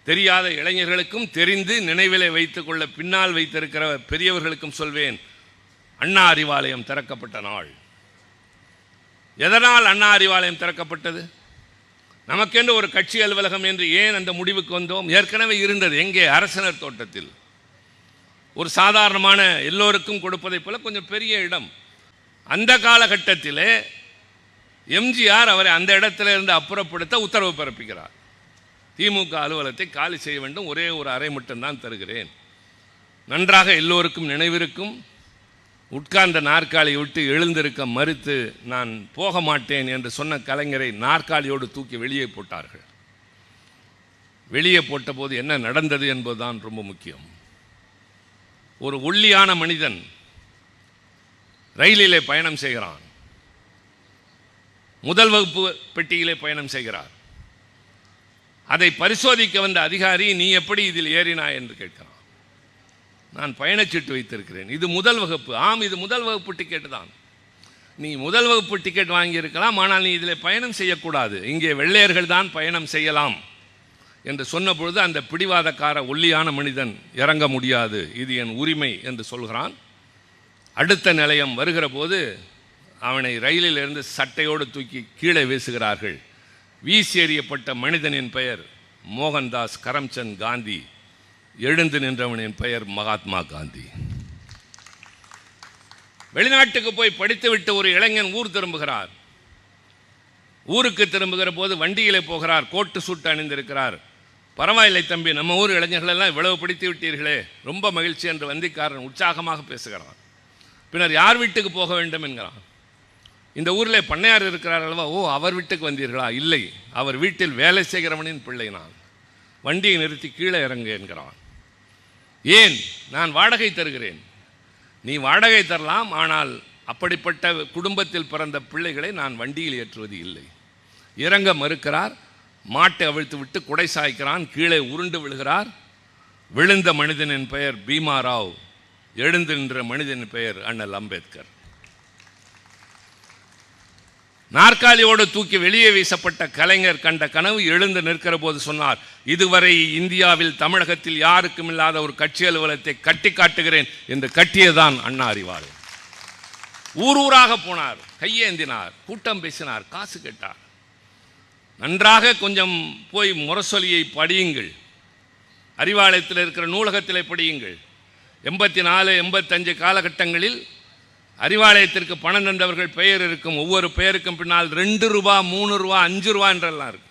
தெரியாத இளைஞர்களுக்கும் தெரிந்து நினைவிலே வைத்துக்கொள்ள பின்னால் வைத்திருக்கிற பெரியவர்களுக்கும் சொல்வேன், அண்ணா அறிவாலயம் திறக்கப்பட்ட நாள். எதனால் அண்ணா அறிவாலயம் திறக்கப்பட்டது? நமக்கென்று ஒரு கட்சி அலுவலகம் என்று ஏன் அந்த முடிவுக்கு வந்தோம்? ஏற்கனவே இருந்தது. எங்கே? அரசினர் தோட்டத்தில். ஒரு சாதாரணமான எல்லோருக்கும் கொடுப்பதை போல கொஞ்சம் பெரிய இடம். அந்த காலகட்டத்திலே எம்ஜிஆர் அவரை அந்த இடத்துல இருந்து அப்புறப்படுத்த உத்தரவு பிறப்பிக்கிறார். திமுக அலுவலகத்தை காலி செய்ய வேண்டும், ஒரே ஒரு அறை மட்டும்தான் தருகிறேன். நன்றாக எல்லோருக்கும் நினைவிருக்கும். உட்கார்ந்த நாற்காலியை விட்டு எழுந்திருக்க மறுத்து நான் போக மாட்டேன் என்று சொன்ன கலைஞரை நாற்காலியோடு தூக்கி வெளியே போட்டார்கள். வெளியே போட்டபோது என்ன நடந்தது என்பதுதான் ரொம்ப முக்கியம். ஒரு ஒல்லியான மனிதன் ரயிலிலே பயணம் செய்கிறான். முதல் வகுப்பு பெட்டியிலே பயணம் செய்கிறார். அதை பரிசோதிக்க வந்த அதிகாரி, நீ எப்படி இதில் ஏறினாய் என்று கேட்கிறான். நான் பயணச்சீட்டு வைத்திருக்கிறேன். இது முதல் வகுப்பு. ஆம், இது முதல் வகுப்பு டிக்கெட் தான். நீ முதல் வகுப்பு டிக்கெட் வாங்கியிருக்கலாம், ஆனால் நீ இதில் பயணம் செய்யக்கூடாது. இங்கே வெள்ளையர்கள் தான் பயணம் செய்யலாம் என்று சொன்ன பொழுது அந்த பிடிவாதக்கார ஒல்லியான மனிதன் இறங்க முடியாது, இது என் உரிமை என்று சொல்கிறான். அடுத்த நிலையம் வருகிற போது அவனை ரயிலில் இருந்து சட்டையோடு தூக்கி கீழே வீசுகிறார்கள். வீசி எறியப்பட்ட மனிதனின் பெயர் மோகன்தாஸ் கரம்சந்த் காந்தி. எழுந்து நின்றவனின் பெயர் மகாத்மா காந்தி. வெளிநாட்டுக்கு போய் படித்துவிட்டு ஒரு இளைஞன் ஊர் திரும்புகிறார். ஊருக்கு திரும்புகிற போது வண்டியிலே போகிறார். கோட்டு சூட்டு அணிந்திருக்கிறார். பரவாயில்லை தம்பி, நம்ம ஊர் இளைஞர்களெல்லாம் இவ்வளவு படித்து விட்டீர்களே, ரொம்ப மகிழ்ச்சி என்று வந்திக்காரன் உற்சாகமாக பேசுகிறான். பின்னர் யார் வீட்டுக்கு போக வேண்டும் என்கிறான். இந்த ஊரில் பண்ணையார் இருக்கிறார் அல்லவா? ஓ, அவர் வீட்டுக்கு வந்தீர்களா? இல்லை, அவர் வீட்டில் வேலை செய்கிறவனின் பிள்ளை நான். வண்டியை நிறுத்தி கீழே இறங்கு என்கிறான். ஏன்? நான் வாடகை தருகிறேன். நீ வாடகை தரலாம், ஆனால் அப்படிப்பட்ட குடும்பத்தில் பிறந்த பிள்ளைகளை நான் வண்டியில் ஏற்றுவது இல்லை. இறங்க மறுக்கிறார். மாட்டை அவிழ்த்து விட்டு குடை சாய்க்கிறான். கீழே உருண்டு விழுகிறார். விழுந்த மனிதனின் பெயர் பீமா ராவ். எழுந்து நின்ற மனிதனின் பெயர் அண்ணல் அம்பேத்கர். நாற்காலியோடு தூக்கி வெளியே வீசப்பட்ட கலைஞர் கண்ட கனவு எழுந்து நிற்கிற போது சொன்னார், இதுவரை இந்தியாவில் தமிழகத்தில் யாருக்கும் இல்லாத ஒரு கட்சி அலுவலகத்தை கட்டி காட்டுகிறேன் என்று கட்டியதான் அண்ணா அறிவாலயம். ஊர் ஊராக போனார், கையேந்தினார், கூட்டம் பேசினார், காசு கேட்டார். நன்றாக கொஞ்சம் போய் முரசொலியை படியுங்கள், அறிவாலயத்தில் இருக்கிற நூலகத்திலே படியுங்கள். 84, 85 காலகட்டங்களில் அறிவாலயத்திற்கு பணம் தந்தவர்கள் பெயர் இருக்கும். ஒவ்வொரு பெயருக்கும் பின்னால் 2 ரூபா, 3 ரூபா, 5 ரூபா என்றெல்லாம் இருக்கும்.